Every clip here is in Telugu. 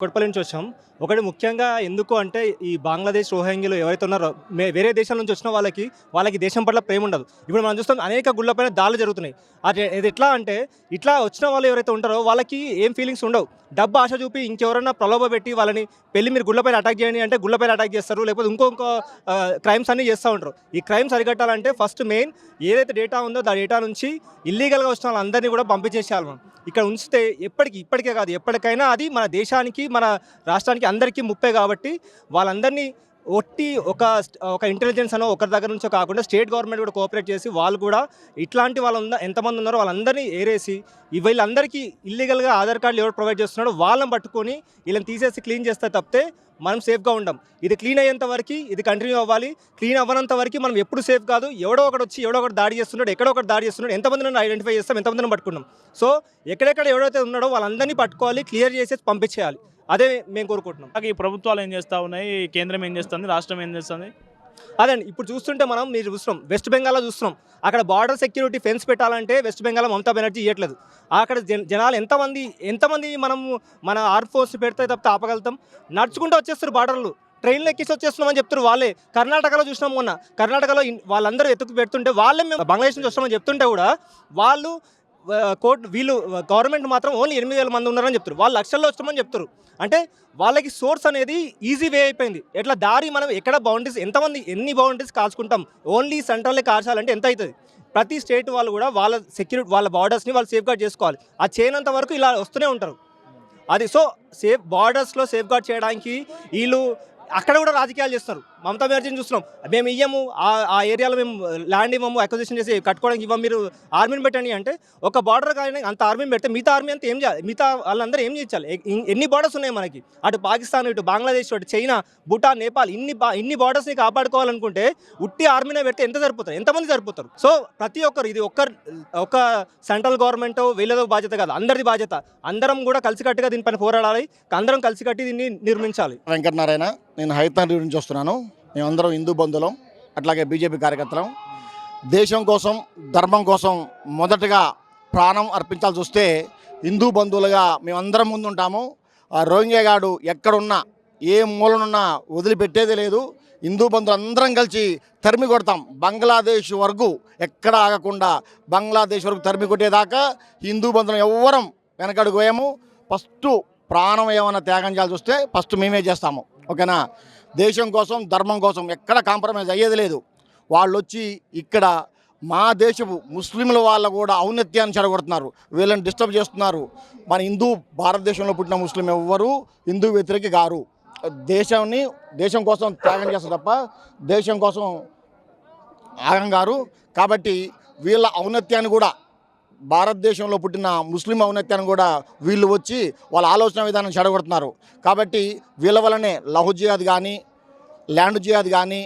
కొట్పల్లి నుంచి వచ్చాం. ఒకటి ముఖ్యంగా ఎందుకు అంటే ఈ బంగ్లాదేశ్ రోహింగ్యాలు ఎవరైతే ఉన్నారో వేరే దేశాల నుంచి వచ్చిన వాళ్ళకి దేశం పట్ల ప్రేమ ఉండదు. ఇప్పుడు మనం చూస్తాం అనేక గుళ్ళపైన దాడులు జరుగుతున్నాయి. ఇది ఎట్లా అంటే ఇట్లా వచ్చిన వాళ్ళు ఎవరైతే ఉంటారో వాళ్ళకి ఏం ఫీలింగ్స్ ఉండవు. డబ్బు ఆశ చూపి ఇంకెవరైనా ప్రలోభపెట్టి వాళ్ళని మీరు గుళ్ళపైన అటాక్ చేయండి అంటే గుళ్ళపైన అటాక్ చేస్తారు. లేకపోతే ఇంకో క్రైమ్స్ అన్నీ చేస్తూ ఉంటారు. ఈ క్రైమ్స్ అరికట్టాలంటే ఫస్ట్ మెయిన్ ఏదైతే డేటా ఉందో ఆ డేటా నుంచి ఇల్లీగల్గా వచ్చిన వాళ్ళందరినీ కూడా పంపించేసేయాలి మనం. ఇక్కడ ఉంచితే ఇప్పటికే కాదు ఎప్పటికైనా అది మన దేశానికి మన రాష్ట్రానికి అందరికీ ముప్పే కాబట్టి వాళ్ళందరినీ ఒక ఇంటెలిజెన్స్ అనో ఒకరి దగ్గర నుంచో కాకుండా స్టేట్ గవర్నమెంట్ కూడా కోఆపరేట్ చేసి వాళ్ళు కూడా ఇట్లాంటి ఎంతమంది ఉన్నారో వాళ్ళందరినీ ఏరేసి వీళ్ళందరికీ ఇల్లీగల్గా ఆధార్ కార్డులు ఎవరు ప్రొవైడ్ చేస్తున్నాడో వాళ్ళని పట్టుకొని వీళ్ళని తీసేసి క్లీన్ చేస్తే తప్పితే మనం సేఫ్గా ఉండం. ఇది క్లీన్ అయ్యేంత వరకు ఇది కంటిన్యూ అవ్వాలి. క్లీన్ అవ్వనంత వరకు మనం ఎప్పుడు సేఫ్ కాదు. ఎవడో ఒకటి దాడి చేస్తున్నాడు, ఎక్కడో ఒకటి దాడి చేస్తున్నాడు, ఎంతమందిని ఐడెంటిఫై చేస్తాం, ఎంతమందిని పట్టుకున్నాం. సో ఎక్కడెక్కడ ఎవరైతే ఉన్నాడో వాళ్ళందరినీ పట్టుకోవాలి, క్లియర్ చేసేసి పంపించేయాలి. అదే మేము కోరుకుంటున్నాం. ఈ ప్రభుత్వాలు ఏం చేస్తూ ఉన్నాయి, కేంద్రం ఏం చేస్తుంది, రాష్ట్రం ఏం చేస్తుంది? అదండి ఇప్పుడు చూస్తుంటే మీరు చూస్తున్నాం వెస్ట్ బెంగాల్లో చూస్తున్నాం. అక్కడ బార్డర్ సెక్యూరిటీ ఫెన్స్ పెట్టాలంటే వెస్ట్ బెంగాల్ మమతా బెనర్జీ ఇవ్వట్లేదు. అక్కడ జనాలు ఎంతమంది మన ఆర్మ్ ఫోర్స్ పెడితే తప్పితే ఆపగలుగుతాం. నడుచుకుంటూ వచ్చేస్తారు బార్డర్లు, ట్రైన్లు ఎక్కిసి వచ్చేస్తున్నామని చెప్తారు వాళ్ళే. కర్ణాటకలో చూసినాం మొన్న, కర్ణాటకలో వాళ్ళందరూ ఎత్తుకు పెడుతుంటే వాళ్ళే మేము బంగ్లాదేశ్ నుంచి వస్తామని చెప్తుంటే కూడా వాళ్ళు వీళ్ళు గవర్నమెంట్ మాత్రం ఓన్లీ 8,000 మంది ఉన్నారని చెప్తారు. వాళ్ళు లక్షల్లో వస్తామని చెప్తారు. అంటే వాళ్ళకి సోర్స్ అనేది ఈజీ వే అయిపోయింది. ఎట్లా దారి మనం ఎక్కడ బౌండరీస్ ఎన్ని బౌండరీస్ కాల్చుకుంటాం, ఓన్లీ సెంట్రల్లే కాల్చాలంటే ఎంత అవుతుంది? ప్రతి స్టేట్ వాళ్ళు కూడా వాళ్ళ సెక్యూరిటీ వాళ్ళ బార్డర్స్ని వాళ్ళు సేఫ్ గార్డ్ చేసుకోవాలి. అది చేయనంత వరకు ఇలా వస్తూనే ఉంటారు. అది సో బార్డర్స్లో సేఫ్ గార్డ్ చేయడానికి వీళ్ళు అక్కడ కూడా రాజకీయాలు చేస్తారు. మమతా బెనర్జీని చూస్తున్నాం, మేము ఇవ్వము, ఆ ఏరియాలో మేము ల్యాండ్ ఇవ్వము, అక్విజిషన్ చేసి కట్టుకోవడానికి ఇవ్వము, మీరు ఆర్మీని పెట్టండి అంటే ఒక బార్డర్ కానీ అంత ఆర్మీని పెడితే మిగతా ఆర్మీ అంతా ఏం చేయాలి? మిగతా వాళ్ళందరూ ఏం చేయాలి? ఎన్ని బార్డర్స్ ఉన్నాయి మనకి? అటు పాకిస్తాన్, ఇటు బంగ్లాదేశ్, అటు చైనా, భూటాన్, నేపాల్, ఇన్ని బార్డర్స్ని కాపాడుకోవాలనుకుంటే ఉట్టి ఆర్మీనే పెడితే ఎంతమంది సరిపోతారు? సో ప్రతి ఒక్కరు ఇది ఒక సెంట్రల్ గవర్నమెంట్ వీళ్ళదో బాధ్యత కాదు, అందరిది బాధ్యత. అందరం కూడా కలిసికట్టుగా దీనిపైన పోరాడాలి, అందరం కలిసికట్టి దీన్ని నిర్మించాలి. వెంకటనారాయణ, నేను హైదరాబాద్ నుంచి వస్తున్నాను. మేమందరం హిందూ బంధువులం, అట్లాగే బీజేపీ కార్యకర్తలం. దేశం కోసం, ధర్మం కోసం మొదటగా ప్రాణం అర్పించాల్సి వస్తే హిందూ బంధువులుగా మేమందరం ముందుంటాము. ఆ రోహింగ్యా గాడు ఎక్కడున్నా ఏ మూలనున్నా వదిలిపెట్టేదే లేదు. హిందూ బంధువులు అందరం కలిసి తరిమి కొడతాం. బంగ్లాదేశ్ వరకు ఎక్కడ ఆగకుండా బంగ్లాదేశ్ వరకు తరిమి కొట్టేదాకా హిందూ బంధువులు ఎవ్వరం వెనకడుగు వేయము. ఫస్ట్ ప్రాణం ఏమైనా త్యాగం చేయాల్సి వస్తే ఫస్ట్ మేమే చేస్తాము. ఓకేనా? దేశం కోసం, ధర్మం కోసం ఎక్కడ కాంప్రమైజ్ అయ్యేది లేదు. వాళ్ళు వచ్చి ఇక్కడ మా దేశపు ముస్లింల వాళ్ళు కూడా ఔన్నత్యాన్ని చెడగొడుతున్నారు, వీళ్ళని డిస్టర్బ్ చేస్తున్నారు. మన భారతదేశంలో పుట్టిన ముస్లిం ఎవ్వరూ హిందూ వ్యతిరేకి గారు. దేశం కోసం త్యాగం చేస్తారు తప్ప దేశం కోసం ఆగం గారు. కాబట్టి వీళ్ళ ఔన్నత్యాన్ని కూడా, భారతదేశంలో పుట్టిన ముస్లిం ఔన్నత్యాన్ని కూడా వీళ్ళు వచ్చి వాళ్ళ ఆలోచన విధానం చెడగొడుతున్నారు. కాబట్టి వీళ్ళ వల్లనే లహు జిహాద్ కానీ, ల్యాండ్ జిహాద్ కానీ,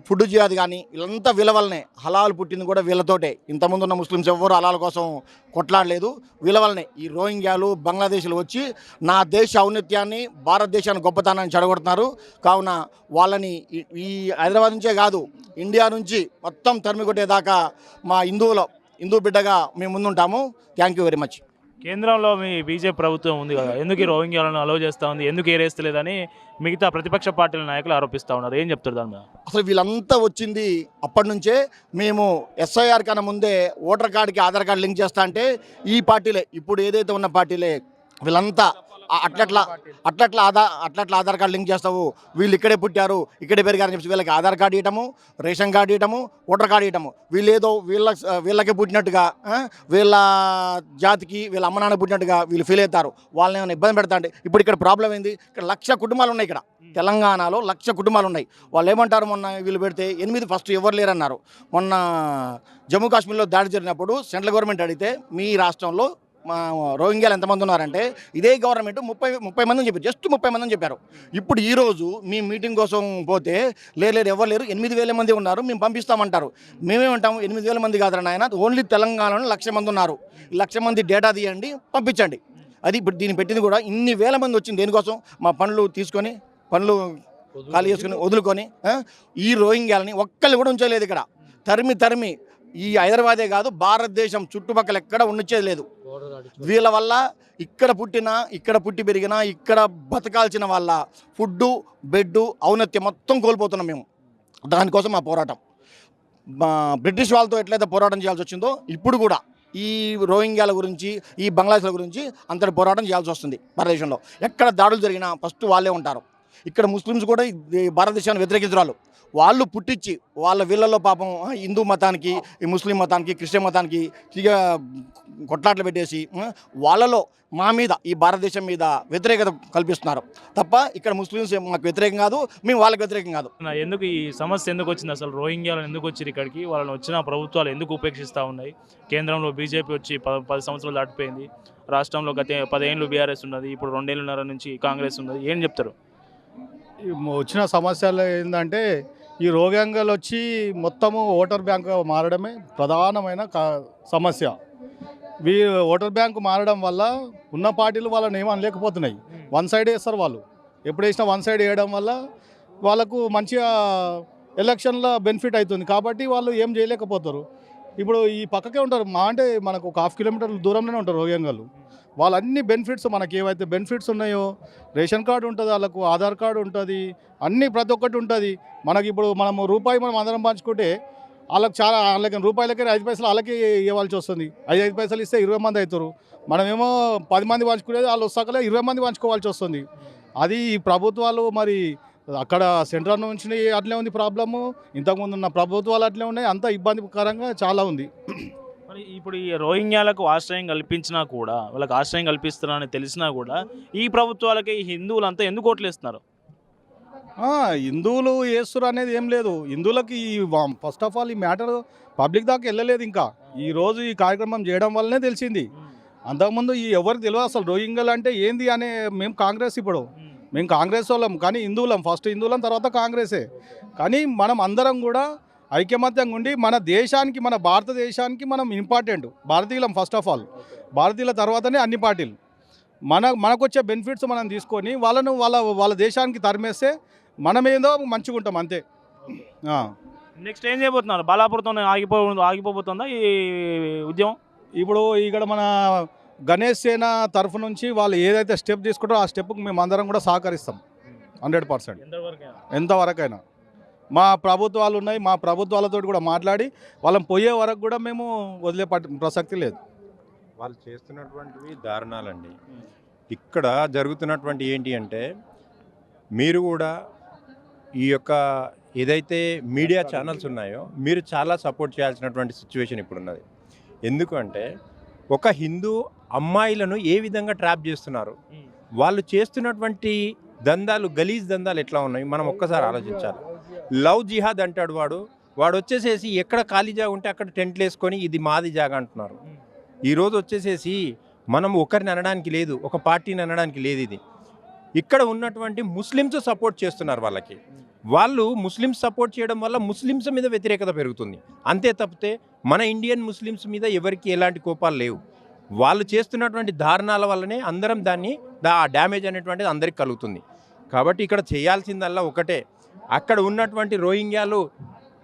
ఫుడ్ జిహాద్ కానీ వీళ్ళంతా వీళ్ళ వల్లనే. హలాల్ పుట్టింది కూడా వీళ్ళతోటే. ఇంతకుముందు ఉన్న ముస్లిమ్స్ ఎవ్వరు హలాల్ కోసం కొట్లాడలేదు. వీళ్ళ వల్లనే ఈ రోహింగ్యాలు, బంగ్లాదేశ్లు వచ్చి నా దేశ ఔన్నత్యాన్ని, భారతదేశాన్ని గొప్పతనాన్ని చెడగొడుతున్నారు. కావున వాళ్ళని ఈ హైదరాబాద్ నుంచే కాదు, ఇండియా నుంచి మొత్తం తరిమి కొట్టేదాకా మా హిందూ బిడ్డగా మేము ముందుంటాము. Thank you very much. కేంద్రంలో మీ బీజేపీ ప్రభుత్వం ఉంది కదా, ఎందుకు ఈ రోహింగ్యాలను అలౌ చేస్తూ ఉంది, ఎందుకు ఏరేస్తలేదని మిగతా ప్రతిపక్ష పార్టీల నాయకులు ఆరోపిస్తూ ఉన్నారు. ఏం చెప్తారు దాని మీద? అసలు వీళ్ళంతా వచ్చింది అప్పటి నుంచే. మేము ఎస్ఐఆర్ కన్నా ముందే ఓటర్ కార్డుకి ఆధార్ కార్డు లింక్ చేస్తా అంటే ఈ పార్టీలే, ఇప్పుడు ఏదైతే ఉన్న పార్టీలే వీళ్ళంతా అట్లట్లా ఆధార్ కార్డు లింక్ చేస్తావు, వీళ్ళు ఇక్కడే పుట్టారు, ఇక్కడే పెరిగారని చెప్పి వీళ్ళకి ఆధార్ కార్డు ఇవ్వటము, రేషన్ కార్డు ఇవ్వటము, ఓటర్ కార్డు ఇవ్వటము. వీళ్ళేదో వీళ్ళకి పుట్టినట్టుగా, వీళ్ళ జాతికి వీళ్ళ అమ్మ నాన్న పుట్టినట్టుగా వీళ్ళు ఫీల్ అవుతారు. వాళ్ళని ఏమైనా ఇబ్బంది పెడతా అంటే ఇప్పుడు ఇక్కడ ప్రాబ్లం ఏంది? ఇక్కడ 1,00,000 కుటుంబాలు ఉన్నాయి. ఇక్కడ తెలంగాణలో 1,00,000 కుటుంబాలు ఉన్నాయి. వాళ్ళు ఏమంటారు? మొన్న వీళ్ళు పెడితే 8 ఫస్ట్ ఎవరు లేరన్నారు. మొన్న జమ్మూ కాశ్మీర్లో దాడి జరిగినప్పుడు సెంట్రల్ గవర్నమెంట్ అడిగితే మీ రాష్ట్రంలో మా రోహింగ్యాలు ఎంతమంది ఉన్నారంటే ఇదే గవర్నమెంట్ 30 మందిని చెప్పారు, జస్ట్ 30 మందిని చెప్పారు. ఇప్పుడు ఈరోజు మీ మీటింగ్ కోసం పోతే లేరు, ఎవరు లేరు, 8,000 మంది ఉన్నారు, మేము పంపిస్తామంటారు. మేమేమంటాము? 8,000 మంది కాదు నాయన, ఓన్లీ తెలంగాణలో 1,00,000 మంది ఉన్నారు. 1,00,000 మంది డేటా తీయండి, పంపించండి. అది ఇప్పుడు దీన్ని పెట్టింది కూడా ఇన్ని వేల మంది వచ్చింది దేనికోసం? మా పనులు ఖాళీ చేసుకొని వదులుకొని ఈ రోహింగ్యాలని ఒక్కళ్ళు కూడా ఉంచలేదు. ఇక్కడ తరిమి ఈ హైదరాబాదే కాదు, భారతదేశం చుట్టుపక్కల ఎక్కడ ఉండొచ్చేది లేదు. వీళ్ళ వల్ల ఇక్కడ పుట్టి పెరిగిన, ఇక్కడ బతకాల్సిన వాళ్ళ ఫుడ్డు, బెడ్డు, ఔన్నత్యం మొత్తం కోల్పోతున్నాం మేము. దానికోసం మా పోరాటం. బ్రిటిష్ వాళ్ళతో ఎట్లయితే పోరాటం చేయాల్సి వచ్చిందో ఇప్పుడు కూడా ఈ రోహింగ్యాల గురించి, ఈ బంగ్లాదేశ్ల గురించి అంతటి పోరాటం చేయాల్సి వస్తుంది. భారతదేశంలో ఎక్కడ దాడులు జరిగినా ఫస్ట్ వాళ్ళే ఉంటారు. ఇక్కడ ముస్లిమ్స్ కూడా ఈ భారతదేశాన్ని వ్యతిరేకించరాలు. వాళ్ళు పుట్టించి వీళ్ళలో పాపం హిందూ మతానికి, ఈ ముస్లిం మతానికి, క్రిస్టియన్ మతానికి కొట్లాట్లు పెట్టేసి వాళ్ళలో మా మీద, ఈ భారతదేశం మీద వ్యతిరేకత కల్పిస్తున్నారు తప్ప ఇక్కడ ముస్లిమ్స్ మాకు వ్యతిరేకం కాదు, మేము వాళ్ళకి వ్యతిరేకం కాదు. ఎందుకు ఈ సమస్య ఎందుకు వచ్చింది అసలు? రోహింగ్యాలను ఎందుకు వచ్చారు ఇక్కడికి? వాళ్ళని వచ్చిన ప్రభుత్వాలు ఎందుకు ఉపేక్షిస్తూ ఉన్నాయి? కేంద్రంలో బీజేపీ వచ్చి 10 సంవత్సరాలు దాటిపోయింది. రాష్ట్రంలో గత 10 ఏళ్ళు బీఆర్ఎస్ ఉన్నది, ఇప్పుడు 2 ఏళ్ళన్నర నుంచి కాంగ్రెస్ ఉన్నది. ఏం చెప్తారు? వచ్చిన సమస్యలు ఏంటంటే ఈ రోహింగ్యాలు వచ్చి మొత్తము ఓటర్ బ్యాంక్ మారడమే ప్రధానమైన సమస్య. ఓటర్ బ్యాంకు మారడం వల్ల ఉన్న పార్టీలు వాళ్ళని ఏమీ అనలేకపోతున్నాయి. వన్ సైడ్ వేస్తారు వాళ్ళు. ఎప్పుడు వేసినా వన్ సైడ్ వేయడం వల్ల వాళ్ళకు మంచిగా ఎలక్షన్ల బెనిఫిట్ అవుతుంది కాబట్టి వాళ్ళు ఏం చేయలేకపోతారు. ఇప్పుడు ఈ పక్కకే ఉంటారు, అంటే మనకు ఒక 1/2 కిలోమీటర్ల దూరంలోనే ఉంటారు రోహింగ్యాలు. వాళ్ళ అన్ని బెనిఫిట్స్, మనకి ఏవైతే బెనిఫిట్స్ ఉన్నాయో, రేషన్ కార్డు ఉంటుంది వాళ్ళకు, ఆధార్ కార్డు ఉంటుంది, అన్నీ ప్రతి ఒక్కటి ఉంటుంది. మనకి ఇప్పుడు రూపాయి మనం అందరం పంచుకుంటే వాళ్ళకి రూపాయలకి 5 పైసలు వాళ్ళకి ఇవ్వాల్సి వస్తుంది. 5 పైసలు ఇస్తే 20 మంది అవుతారు. మనమేమో 10 మంది పంచుకునేది, వాళ్ళు వస్తాకలే 20 మంది పంచుకోవాల్సి వస్తుంది. అది ఈ ప్రభుత్వాలు మరి అక్కడ సెంట్రల్ నుంచి అట్లే ఉంది ప్రాబ్లము, ఇంతకుముందు ఉన్న ప్రభుత్వాలు అట్లే ఉన్నాయి. అంత ఇబ్బందికరంగా చాలా ఉంది. మరి ఇప్పుడు ఈ రోహింగ్యాలకు ఆశ్రయం కల్పించినా కూడా, వాళ్ళకి ఆశ్రయం కల్పిస్తున్నారని తెలిసినా కూడా ఈ ప్రభుత్వాలకి ఈ హిందువులంతా ఎందుకు ఓట్లేస్తున్నారు? హిందువులు వేస్తురు అనేది ఏం లేదు. హిందువులకి ఫస్ట్ ఆఫ్ ఆల్ ఈ మ్యాటర్ పబ్లిక్ దాకా వెళ్ళలేదు. ఇంకా ఈరోజు ఈ కార్యక్రమం చేయడం వల్లనే తెలిసింది. అంతకుముందు ఎవరికి తెలియదు అసలు రోహింగ్యాలు అంటే ఏంది అనే. మేము కాంగ్రెస్ వాళ్ళం, కానీ హిందువులం, ఫస్ట్ హిందువులం, తర్వాత కాంగ్రెసే. కానీ మనం అందరం కూడా ఐకమత్యంగా ఉండి మన దేశానికి, మన భారతదేశానికి మనం ఇంపార్టెంట్. భారతీయులం ఫస్ట్ ఆఫ్ ఆల్, భారతీయుల తర్వాతనే అన్ని పార్టీలు. మనకు వచ్చే బెనిఫిట్స్ మనం తీసుకొని వాళ్ళ దేశానికి తరిమేస్తే మనమేదో మంచిగా ఉంటాం అంతే. నెక్స్ట్ ఏం చేయబోతున్నారు? బాలాపూర్తో ఆగిపోబోతుందా ఈ ఉద్యమం? ఇప్పుడు ఇక్కడ మన గణేష్ సేన తరఫు నుంచి వాళ్ళు ఏదైతే స్టెప్ తీసుకుంటారో ఆ స్టెప్కి మేము అందరం కూడా సహకరిస్తాం 100%. ఎంతవరకైనా మా ప్రభుత్వాలు ఉన్నాయి, మా ప్రభుత్వాలతో కూడా మాట్లాడి వాళ్ళని పోయే వరకు కూడా మేము వదిలే ప్రసక్తి లేదు. వాళ్ళు చేస్తున్నటువంటివి దారుణాలండి. ఇక్కడ జరుగుతున్నటువంటి ఏంటి అంటే, మీరు కూడా ఈ యొక్క ఏదైతే మీడియా ఛానల్స్ ఉన్నాయో మీరు చాలా సపోర్ట్ చేయాల్సినటువంటి సిచ్యువేషన్ ఇప్పుడు ఉన్నది. ఎందుకంటే ఒక హిందూ అమ్మాయిలను ఏ విధంగా ట్రాప్ చేస్తున్నారు, వాళ్ళు చేస్తున్నటువంటి దందాలు, గలీజ్ దందాలు ఎట్లా ఉన్నాయి మనం ఒక్కసారి ఆలోచించాలి. లవ్ జిహాద్ అంటాడు వాడు వచ్చేసేసి ఎక్కడ ఖాళీ జాగా ఉంటే అక్కడ టెంట్లు వేసుకొని ఇది మాది జాగా అంటున్నారు. ఈరోజు వచ్చేసేసి మనం ఒకరిని అనడానికి లేదు, ఒక పార్టీని అనడానికి లేదు. ఇది ఇక్కడ ఉన్నటువంటి ముస్లిమ్స్ సపోర్ట్ చేస్తున్నారు వాళ్ళకి. వాళ్ళు ముస్లిమ్స్ సపోర్ట్ చేయడం వల్ల ముస్లిమ్స్ మీద వ్యతిరేకత పెరుగుతుంది. అంతే తప్పితే మన ఇండియన్ ముస్లిమ్స్ మీద ఎవరికి ఎలాంటి కోపాలు లేవు. వాళ్ళు చేస్తున్నటువంటి దారుణాల వల్లనే అందరం డ్యామేజ్ అనేటువంటిది అందరికి కలుగుతుంది. కాబట్టి ఇక్కడ చేయాల్సిందల్లా ఒకటే, అక్కడ ఉన్నటువంటి రోహింగ్యాలు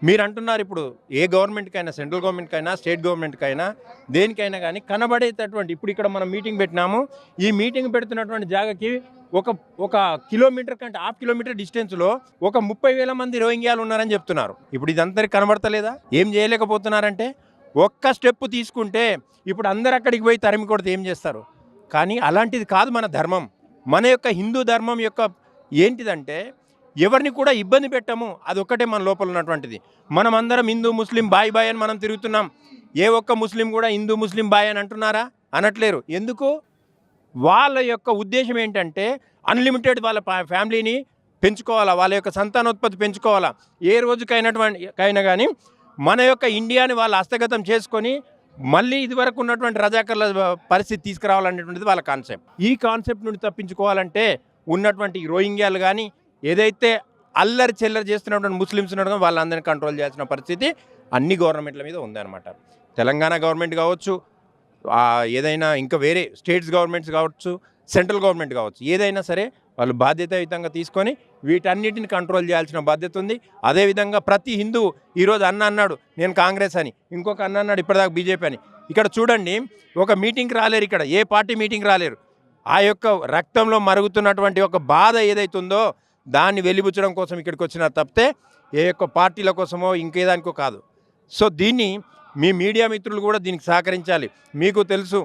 మీరు అంటున్నారు ఇప్పుడు ఏ గవర్నమెంట్కైనా, సెంట్రల్ గవర్నమెంట్కైనా, స్టేట్ గవర్నమెంట్కైనా, దేనికైనా కానీ కనబడేటటువంటి, ఇప్పుడు ఇక్కడ మనం మీటింగ్ పెట్టినాము, ఈ మీటింగ్ పెడుతున్నటువంటి జాగాకి ఒక కిలోమీటర్ కంటే 1/2 కిలోమీటర్ డిస్టెన్స్లో ఒక 30,000 మంది రోహింగ్యాలు ఉన్నారని చెప్తున్నారు. ఇప్పుడు ఇదందరికి కనబడతలేదా? ఏం చేయలేకపోతున్నారంటే, ఒక్క స్టెప్ తీసుకుంటే ఇప్పుడు అందరు అక్కడికి పోయి తరిమి కొడితే ఏం చేస్తారు? కానీ అలాంటిది కాదు మన ధర్మం. మన యొక్క హిందూ ధర్మం యొక్క ఏంటిదంటే ఎవరిని కూడా ఇబ్బంది పెట్టము, అదొక్కటే మన లోపల ఉన్నటువంటిది. మనం అందరం హిందూ ముస్లిం బాయ్ బాయ్ అని మనం తిరుగుతున్నాం. ఏ ఒక్క ముస్లిం కూడా హిందూ ముస్లిం బాయ్ అని అంటున్నారా? అనట్లేరు. ఎందుకు? వాళ్ళ యొక్క ఉద్దేశం ఏంటంటే అన్లిమిటెడ్ వాళ్ళ ఫ్యామిలీని పెంచుకోవాలా, వాళ్ళ యొక్క సంతానోత్పత్తి పెంచుకోవాలా. ఏ రోజుకైనా కానీ మన యొక్క ఇండియాని వాళ్ళు హస్తగతం చేసుకొని మళ్ళీ ఇదివరకు ఉన్నటువంటి రజాకర్ల పరిస్థితి తీసుకురావాలనేటువంటిది వాళ్ళ కాన్సెప్ట్. ఈ కాన్సెప్ట్ నుండి తప్పించుకోవాలంటే ఉన్నటువంటి రోహింగ్యాలు కానీ ఏదైతే అల్లరి చెల్లరి చేస్తున్నటువంటి ముస్లిమ్స్ ఉన్నారో వాళ్ళందరినీ కంట్రోల్ చేయాల్సిన పరిస్థితి అన్ని గవర్నమెంట్ల మీద ఉందన్నమాట. తెలంగాణ గవర్నమెంట్ కావచ్చు, ఏదైనా ఇంకా వేరే స్టేట్స్ గవర్నమెంట్స్ కావచ్చు, సెంట్రల్ గవర్నమెంట్ కావచ్చు, ఏదైనా సరే వాళ్ళు బాధ్యతాయుతంగా తీసుకొని వీటన్నిటిని కంట్రోల్ చేయాల్సిన బాధ్యత ఉంది. అదేవిధంగా ప్రతి హిందూ ఈరోజు అన్న అన్నాడు నేను కాంగ్రెస్ అని, ఇంకొక అన్న అన్నాడు ఇప్పటిదాకా బీజేపీ అని. ఇక్కడ చూడండి, ఒక మీటింగ్కి రాలేరు, ఇక్కడ ఏ పార్టీ మీటింగ్ రాలేరు. ఆ యొక్క రక్తంలో మరుగుతున్నటువంటి ఒక బాధ ఏదైతుందో దాన్ని వెలిబుచ్చడం కోసం ఇక్కడికి వచ్చిన తప్పితే ఏ యొక్క పార్టీల కోసమో ఇంకేదానికో కాదు. సో దీన్ని మీ మీడియా మిత్రులు కూడా దీనికి సహకరించాలి. మీకు తెలుసు,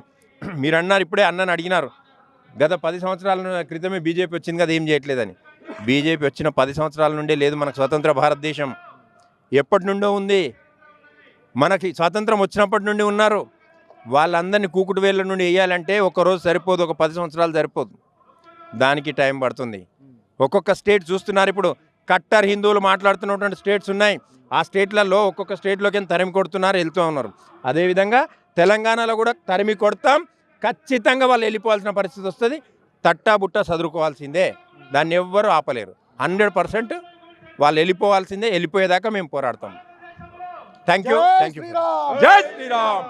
మీరు అన్నారు ఇప్పుడే అన్నని అడిగినారు, గత 10 సంవత్సరాల క్రితమే బీజేపీ వచ్చింది కదా ఏం చేయట్లేదని. బీజేపీ వచ్చిన 10 సంవత్సరాల నుండే లేదు మనకు స్వతంత్ర భారతదేశం. ఎప్పటి నుండో ఉంది, మనకి స్వాతంత్రం వచ్చినప్పటి నుండి ఉన్నారు. వాళ్ళందరినీ కూకుడు వేళ్ళ నుండి వేయాలంటే ఒక్కరోజు సరిపోదు, ఒక 10 సంవత్సరాలు సరిపోదు, దానికి టైం పడుతుంది. ఒక్కొక్క స్టేట్ చూస్తున్నారు, ఇప్పుడు కట్టర్ హిందువులు మాట్లాడుతున్నటువంటి స్టేట్స్ ఉన్నాయి. ఆ స్టేట్లలో ఒక్కొక్క స్టేట్లోకి తరిమి కొడుతున్నారు, వెళ్తూ ఉన్నారు. అదేవిధంగా తెలంగాణలో కూడా తరిమి కొడతాం, ఖచ్చితంగా వాళ్ళు వెళ్ళిపోవాల్సిన పరిస్థితి వస్తుంది. తట్టా బుట్ట చదువుకోవాల్సిందే, దాన్ని ఎవ్వరూ ఆపలేరు. 100% వాళ్ళు వెళ్ళిపోవాల్సిందే. వెళ్ళిపోయేదాకా మేము పోరాడతాం. Thank you. జై శ్రీరామ్. జై శ్రీరామ్.